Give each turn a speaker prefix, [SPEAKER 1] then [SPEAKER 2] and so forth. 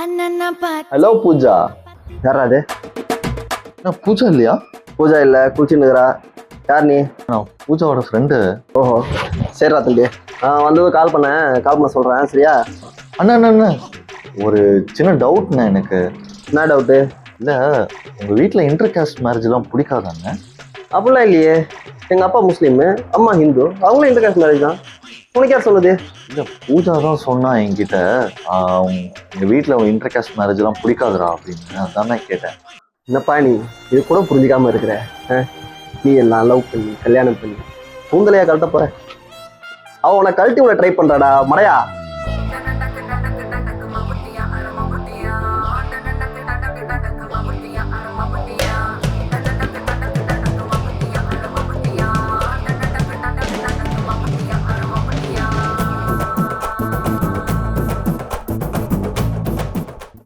[SPEAKER 1] Hello Pooja.
[SPEAKER 2] யாரா அது?
[SPEAKER 1] பூஜா இல்லையா?
[SPEAKER 2] பூஜா இல்ல, குளிச்சுன்னுக்குறா. யார் நீ?
[SPEAKER 1] நான் பூஜாவோட ஃப்ரெண்டு.
[SPEAKER 2] ஓஹோ, சரிடா தம்பி. வந்து கால் பண்ண சொல்றேன், சரியா?
[SPEAKER 1] அண்ணா அண்ணா அண்ணா, ஒரு சின்ன டவுட்ண்ணா எனக்கு.
[SPEAKER 2] என்ன டவுட்டு?
[SPEAKER 1] இல்லை, உங்கள் வீட்டில் இன்டர் காஸ்ட் மேரேஜ்லாம் பிடிக்காதாங்க?
[SPEAKER 2] அப்படிலாம் இல்லையே. எங்க அப்பா முஸ்லீமு, அம்மா ஹிந்து, அவங்களும் இன்டர் காஸ்ட் மேரேஜ் தான். உனக்கு யார் சொல்லுது?
[SPEAKER 1] இல்லை, பூஜா தான் சொன்னா என்கிட்ட. எங்கள் வீட்டில் இன்டர் காஸ்ட் மேரேஜ்லாம் பிடிக்காதுடா அப்படின்னு. அதான் நான் கேட்டேன்.
[SPEAKER 2] என்னப்பா நீ இது கூட புரிஞ்சிக்காம இருக்கிற? நீ எல்லாம் லவ் பண்ணி கல்யாணம் பண்ணி உங்களையா கழட்ட போற? அவனை கழட்டி உன்னை ட்ரை பண்றாடா மடையா.